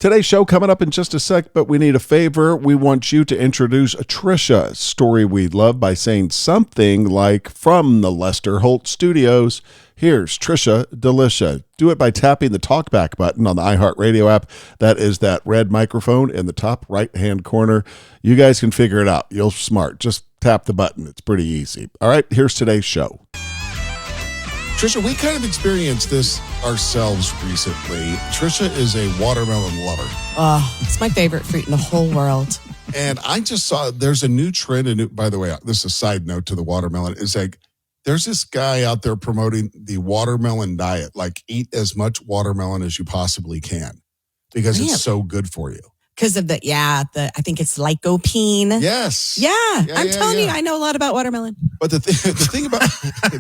Today's show coming up in just a sec, but we need a favor. We want you to introduce Trisha, a story we love, by saying something like, from the Lester Holt Studios. Here's Trisha Delicia. Do it by tapping the talkback button on the iHeartRadio app. That is that red microphone in the top right-hand corner. You guys can figure it out. You're smart. Just tap the button. It's pretty easy. All right, here's today's show. Trisha, we kind of experienced this ourselves recently. Trisha is a watermelon lover. Oh, it's my favorite fruit in the whole world. And I just saw there's a new trend. By the way, this is a side note to the watermelon. It's like there's this guy out there promoting the watermelon diet. Like, eat as much watermelon as you possibly can because Really? It's so good for you. Because of I think it's lycopene. Yes. Yeah, I'm telling you, I know a lot about watermelon. But the thing about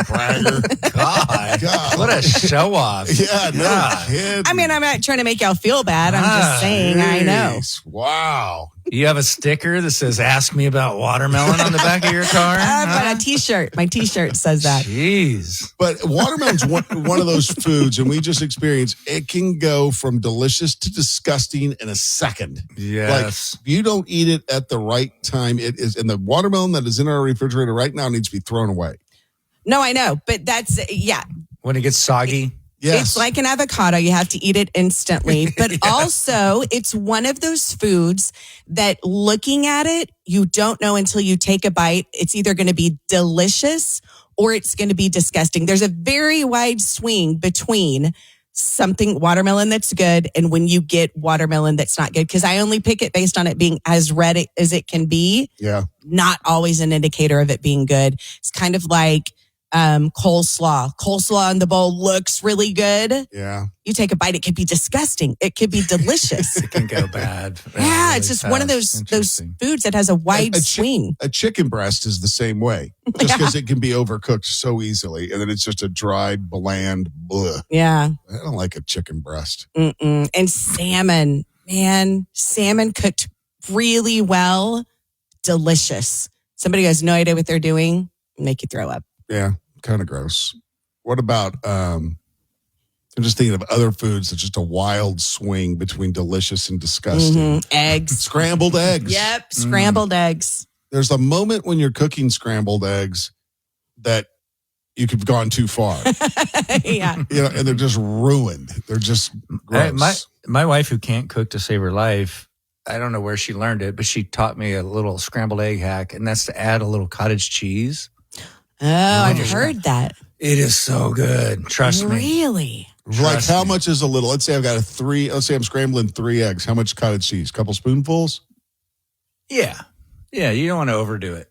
bragger, God, what a show off. Yeah, no kidding. I mean, I'm not trying to make y'all feel bad. I'm just saying, I know. Jeez, wow. You have a sticker that says, ask me about watermelon on the back of your car? But a t-shirt. My t-shirt says that. Jeez. But watermelon's one of those foods, and we just experienced, it can go from delicious to disgusting in a second. Yes. Like, you don't eat it at the right time. It is, and the watermelon that is in our refrigerator right now needs to be thrown away. No, I know. But that's, When it gets soggy? Yes. It's like an avocado. You have to eat it instantly. But also, it's one of those foods that, looking at it, you don't know until you take a bite. It's either going to be delicious or it's going to be disgusting. There's a very wide swing between something watermelon that's good and when you get watermelon that's not good. Because I only pick it based on it being as red as it can be. Yeah. Not always an indicator of it being good. It's kind of like coleslaw in the bowl looks really good. Yeah. You take a bite, it could be disgusting. It could be delicious. It can go bad. Yeah, really it's just fast. one of those foods that has a wide swing. A chicken breast is the same way, just because it can be overcooked so easily, and then it's just a dried, bland, bleh. Yeah. I don't like a chicken breast. And salmon, man, salmon cooked really well, delicious. Somebody who has no idea what they're doing, make you throw up. Yeah, kind of gross. What about, I'm just thinking of other foods that's just a wild swing between delicious and disgusting. Eggs. Scrambled eggs. Yep, scrambled eggs. There's a moment when you're cooking scrambled eggs that you could have gone too far. Yeah. And they're just ruined. They're just gross. My wife, who can't cook to save her life, I don't know where she learned it, but she taught me a little scrambled egg hack, and that's to add a little cottage cheese. Oh, I've heard that. It is so good. Trust me. Really? Like, how much is a little? Let's say let's say I'm scrambling 3 eggs. How much cottage cheese? Couple spoonfuls? Yeah. Yeah, you don't want to overdo it.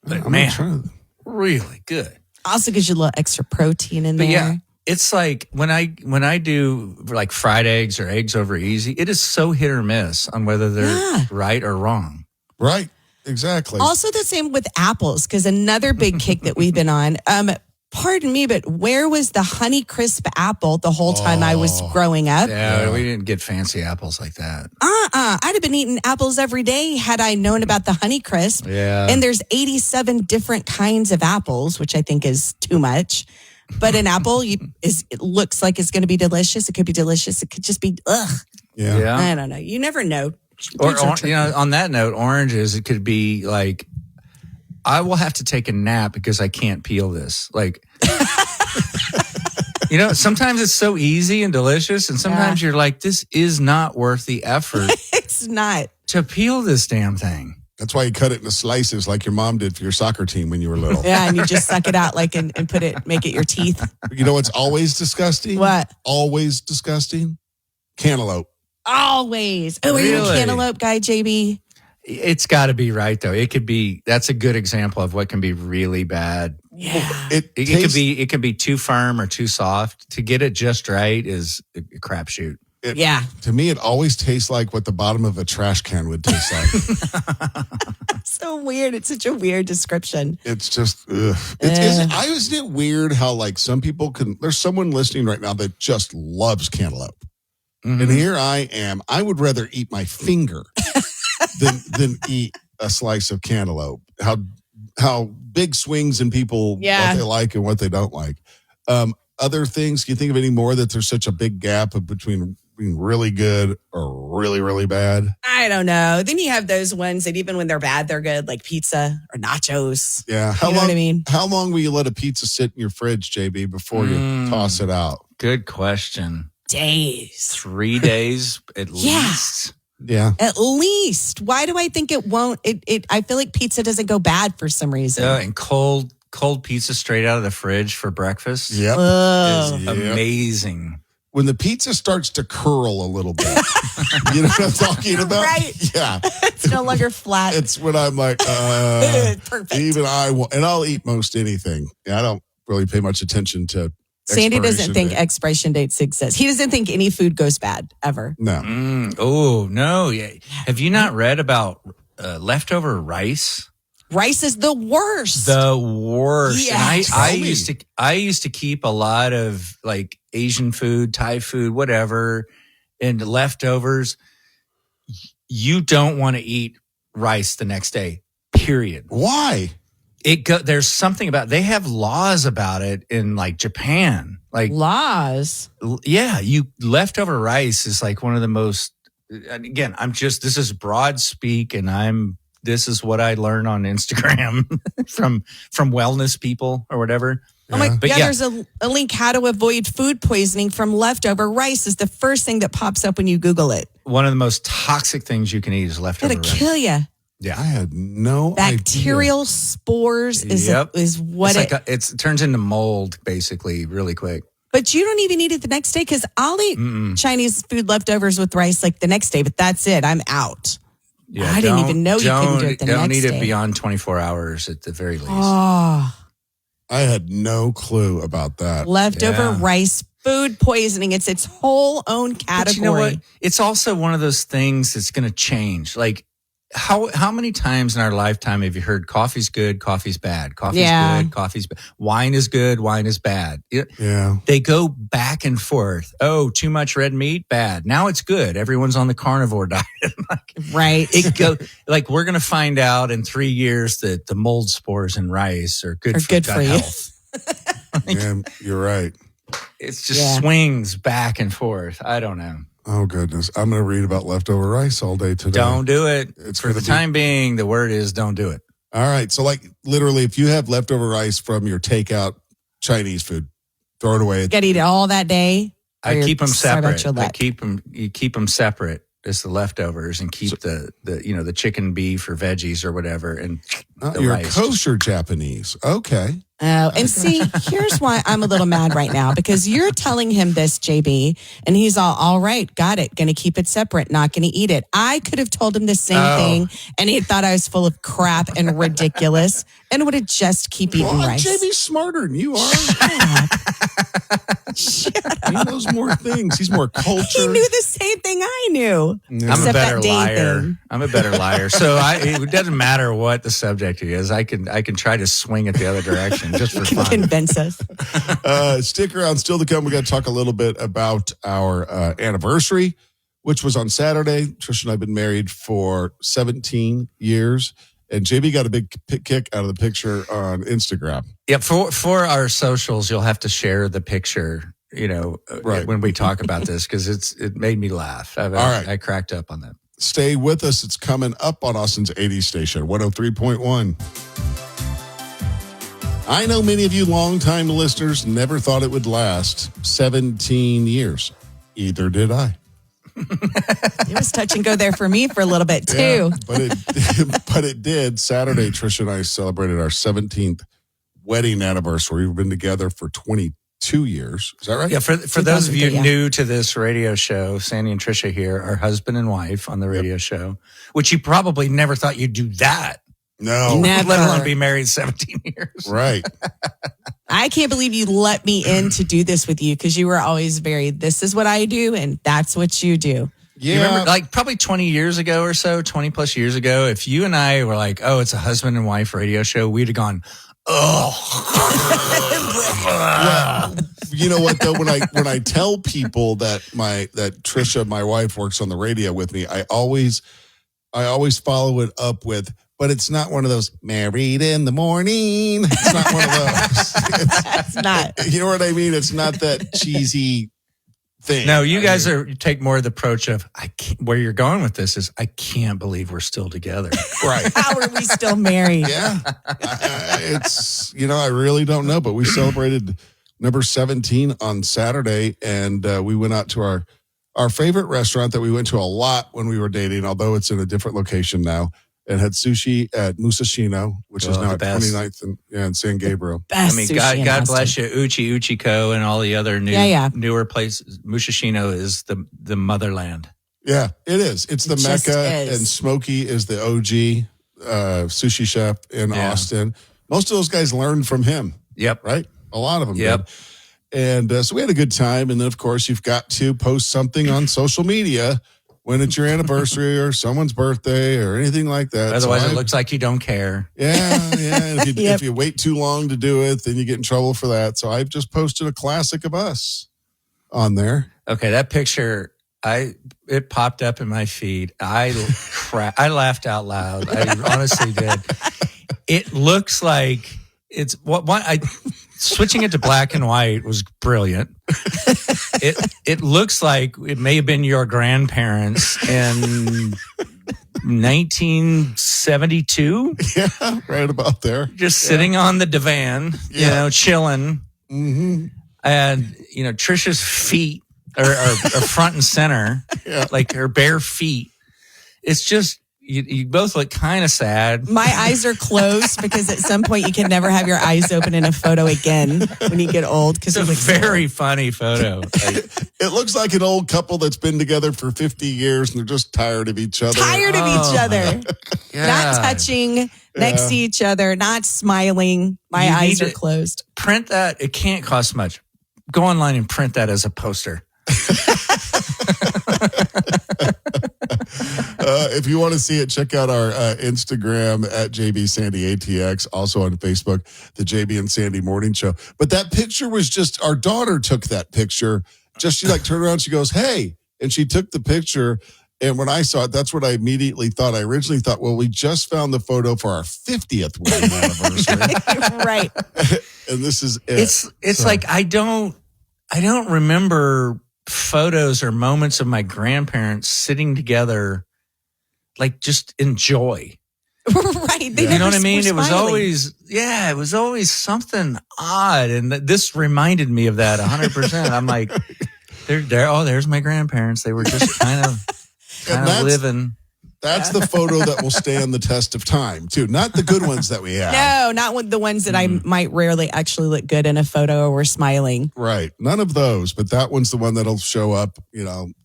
But I'm man, not trying. really good. Also gives you a little extra protein in there. But yeah, it's like when I do like fried eggs or eggs over easy, it is so hit or miss on whether they're right or wrong. Right. Exactly. Also the same with apples, because another big kick that we've been on. Pardon me, but where was the Honey Crisp apple the whole time I was growing up? Yeah, we didn't get fancy apples like that. I'd have been eating apples every day had I known about the Honey Crisp. Yeah. And there's 87 different kinds of apples, which I think is too much. But an apple it looks like it's going to be delicious. It could be delicious. It could just be, ugh. Yeah. I don't know. You never know. Or on that note, oranges, it could be like, I will have to take a nap because I can't peel this. Like, sometimes it's so easy and delicious, and sometimes you're like, this is not worth the effort. It's not. To peel this damn thing. That's why you cut it into slices like your mom did for your soccer team when you were little. Yeah, and you just suck it out and make it your teeth. You know what's always disgusting? What? Always disgusting? Cantaloupe. Always. Oh, are you a Really? cantaloupe guy, JB? It's got to be right, though. It could be, that's a good example of what can be really bad. Yeah. It could be too firm or too soft. To get it just right is a crapshoot. To me, it always tastes like what the bottom of a trash can would taste like. So weird. It's such a weird description. It's just, ugh. Isn't it weird how, like, some people there's someone listening right now that just loves cantaloupe. Mm-hmm. And here I am. I would rather eat my finger than eat a slice of cantaloupe. How big swings in people, what they like and what they don't like. Other things, can you think of any more that there's such a big gap between being really good or really, really bad? I don't know. Then you have those ones that even when they're bad, they're good, like pizza or nachos. Yeah. You know what I mean? How long will you let a pizza sit in your fridge, JB, before you toss it out? Good question. Days. 3 days at least. Yeah. At least. Why do I think it won't? I feel like pizza doesn't go bad for some reason. And cold pizza straight out of the fridge for breakfast. Yep. Is amazing. When the pizza starts to curl a little bit, you know what I'm talking about? Right. Yeah. It's no longer flat. It's when I'm like, Perfect. even and I'll eat most anything. Yeah, I don't really pay much attention to Sandy doesn't expiration think date. expiration dates exist. He doesn't think any food goes bad ever. No. Oh, no. Yeah. Have you not read about leftover rice? Rice is the worst. The worst. Yeah. And Tell me. I used to keep a lot of like Asian food, Thai food, whatever, and leftovers. You don't want to eat rice the next day. Period. Why? There's something about they have laws about it in like Japan. Like Laws. yeah, leftover rice is like one of the most. And again, this is broad speak, and this is what I learned on Instagram from wellness people or whatever. Oh my, But yeah, yeah. there's a link how to avoid food poisoning from leftover rice is the first thing that pops up when you Google it. One of the most toxic things you can eat is leftover It'll rice. kill you. I Yeah. had no Bacterial spores is what It's like it turns into mold basically really quick. but you don't even eat it the next day because I'll eat Chinese food leftovers with rice like the next day, but that's it. I'm out. Yeah, I didn't even know you couldn't do it the Don't next eat it day. beyond 24 hours at the very least. Oh, I had no clue about that. leftover Yeah. rice food poisoning. It's its whole own category. But you know what? It's also one of those things that's going to change. Like how many times in our lifetime have you heard coffee's good, coffee's bad, coffee's Yeah. good, coffee's bad, wine is good, wine is bad. Yeah. They go back and forth. Oh, too much red meat, bad. Now it's good. Everyone's on the carnivore diet. Right. Like we're going to find out in 3 years that the mold spores in rice are good for gut you. health. Yeah, you're right. It just swings back and forth. I don't know. Oh, goodness. I'm going to read about leftover rice all day today. Don't do it. It's For the gonna be- time being, the word is don't do it. All right. So, like, literally, if you have leftover rice from your takeout Chinese food, throw it away. You got to eat it all that day. or I you're keep them sorry about separate. your I luck. keep them separate as the leftovers, and keep the chicken, beef, or veggies or whatever, and the You're rice. kosher Japanese. Okay. Oh, and see, here's why I'm a little mad right now because you're telling him this, JB, and he's all right, got it, going to keep it separate, not going to eat it. I could have told him the same thing, and he thought I was full of crap and ridiculous, and would have just keep eating Well, rice. JB's smarter than you are. He knows more things. He's more cultured. He knew the same thing I knew. I'm a Except better that day liar. thing. I'm a better liar. So it doesn't matter what the subject is. I can try to swing it the other direction just for Can fun. convince us. Stick around. Still to come. We got to talk a little bit about our anniversary, which was on Saturday. Trish and I have been married for 17 years. And JB got a big kick out of the picture on Instagram. Yeah, for our socials, you'll have to share the picture. Right. When we talk about this, because it made me laugh. All right. I cracked up on that. Stay with us. It's coming up on Austin's 80s station, 103.1. I know many of you longtime listeners never thought it would last 17 years. Either did I. It was touch and go there for me for a little bit too. Yeah, but it did. Saturday, Trish and I celebrated our 17th wedding anniversary. We've been together for 22 years. Is that right? Yeah, for those of you 2002, yeah. new to this radio show, Sandy and Trisha here are husband and wife on the radio show, which you probably never thought you'd do that. No. Never. Let alone be married 17 years. Right. I can't believe you let me in to do this with you because you were always this is what I do and that's what you do. You remember, like probably 20 years ago or so, 20 plus years ago, if you and I were like, oh, it's a husband and wife radio show, we'd have gone, Well, you know what though? When I tell people that Trisha, my wife, works on the radio with me, I always follow it up with, but it's not one of those married in the morning. It's not one of those. That's not. You know what I mean? It's not that cheesy thing. No, you guys take more of the approach of where you're going with this is I can't believe we're still together. Right. How are we still married? Yeah. It's, I really don't know, but we celebrated number 17 on Saturday, and we went out to our favorite restaurant that we went to a lot when we were dating, although it's in a different location now, and had sushi at Musashino, which is now at 29th and San Gabriel. Best God bless you, Uchiko, and all the other newer places. Musashino is the motherland. Yeah, it is. It's the Mecca, and Smokey is the OG sushi chef in Austin. Most of those guys learned from him. Yep. Right? A lot of them did. And so we had a good time. And then, of course, you've got to post something on social media when it's your anniversary or someone's birthday or anything like that. Otherwise, it looks like you don't care. Yeah. And if you wait too long to do it, then you get in trouble for that. So I've just posted a classic of us on there. Okay, that picture, it popped up in my feed. I laughed out loud. I honestly did. It looks like it's switching it to black and white was brilliant. It looks like it may have been your grandparents in 1972. Yeah, right about there. Just sitting on the divan, chilling. Mm-hmm. And, Trisha's feet are front and center, like her bare feet. It's just, you both look kind of sad. My eyes are closed because at some point you can never have your eyes open in a photo again when you get old. It's a very funny photo. It looks like an old couple that's been together for 50 years and they're just tired of each other. Not touching next to each other, not smiling. My eyes are closed. Print that. It can't cost much. Go online and print that as a poster. If you want to see it, check out our Instagram at JB Sandy ATX, also on Facebook, the JB and Sandy Morning Show. But that picture was just, our daughter took that picture. She turned around, she goes, "Hey," and she took the picture. And when I saw it, that's what I immediately thought. I originally thought, well, we just found the photo for our 50th wedding anniversary. Right. And this is it. It's like I don't remember photos or moments of my grandparents sitting together, like just enjoy. Right. You know what I mean? It was always something odd. And this reminded me of that 100%. I'm like, there's my grandparents. They were just kind of living. That's the photo that will stand the test of time, too. Not the good ones that we have. No, not the ones that I might rarely actually look good in a photo or we're smiling. Right. None of those. But that one's the one that'll show up,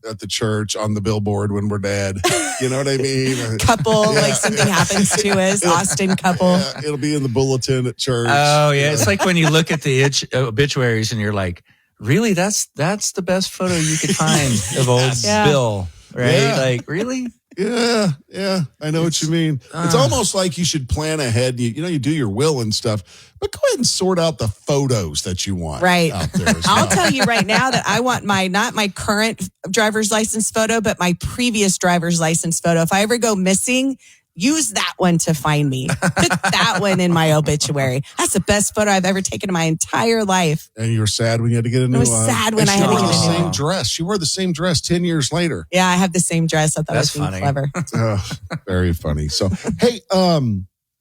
at the church on the billboard when we're dead. You know what I mean? Couple, like something happens to us. Austin couple. Yeah, it'll be in the bulletin at church. Oh, yeah. It's like when you look at the obituaries and you're like, really? That's the best photo you could find of old Bill, right? Yeah. Like, really? Yeah, I know what you mean. It's almost like you should plan ahead. You do your will and stuff, but go ahead and sort out the photos that you want. Right. Out there as I'll well. tell you right now that I want not my current driver's license photo, but my previous driver's license photo. If I ever go missing, use that one to find me. Put that one in my obituary. That's the best photo I've ever taken in my entire life. And you were sad when you had to get a new one. I was sad when I had to get a new one. She wore the one. same dress. She wore the same dress 10 years later. Yeah, I have the same dress. I thought That's it was funny. clever. Very funny. So, hey,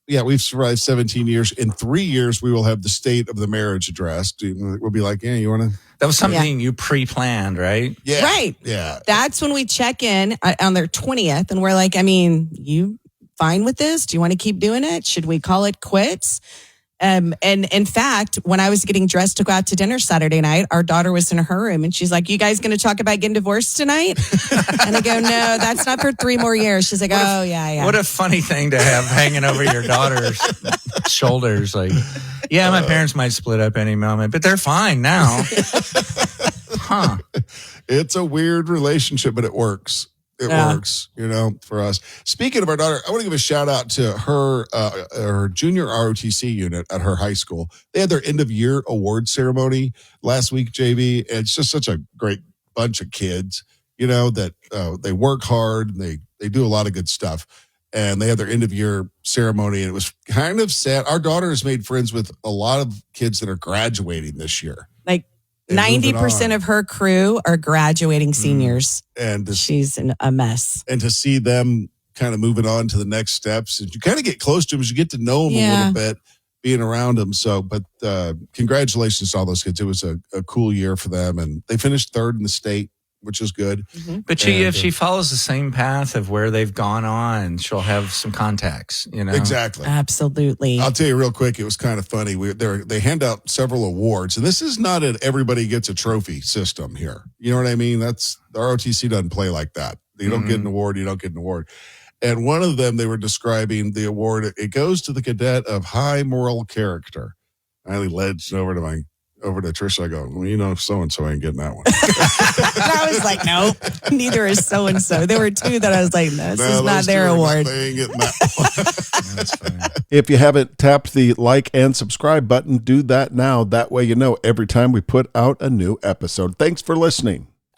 we've survived 17 years. In 3 years, we will have the state of the marriage addressed. We'll be like, you want to? That was something you pre-planned, right? Yeah. Right. Yeah. That's when we check in on their 20th and we're like, you fine with this? Do you want to keep doing it? Should we call it quits? And in fact, when I was getting dressed to go out to dinner Saturday night, our daughter was in her room and she's like, "You guys going to talk about getting divorced tonight?" And I go, "No, that's not for 3 more years." She's like, yeah. What a funny thing to have hanging over your daughter's shoulders. Like, my parents might split up any moment, but they're fine now. Huh. It's a weird relationship, but it works. It works, for us. Speaking of our daughter, I want to give a shout out to her junior ROTC unit at her high school. They had their end of year award ceremony last week, JB. It's just such a great bunch of kids, that they work hard and they do a lot of good stuff. And they had their end of year ceremony, and it was kind of sad. Our daughter has made friends with a lot of kids that are graduating this year. Like and moving 90% on. of her crew are graduating seniors. and to, She's a mess. and to see them kind of moving on to the next steps, and you kind of get close to them as you get to know them a Yeah. little bit, being around them. So, but congratulations to all those kids. It was a cool year for them, and they finished third in the state, which is good. But if she follows the same path of where they've gone on, she'll have some contacts, you know? Exactly. Absolutely. I'll tell you real quick. It was kind of funny. They hand out several awards, and this is not an everybody gets a trophy system here. You know what I mean? That's the ROTC doesn't play like that. You don't get an award. You don't get an award. And one of them, they were describing the award. It goes to the cadet of high moral character. I ledged over to Trisha. I go, well, you know, so and so ain't getting that one. And I was like, nope, neither is so and so. There were two that I was like, no, this is not those their two are award. They ain't getting that one. That's funny. If you haven't tapped the like and subscribe button, do that now. That way you know every time we put out a new episode. Thanks for listening.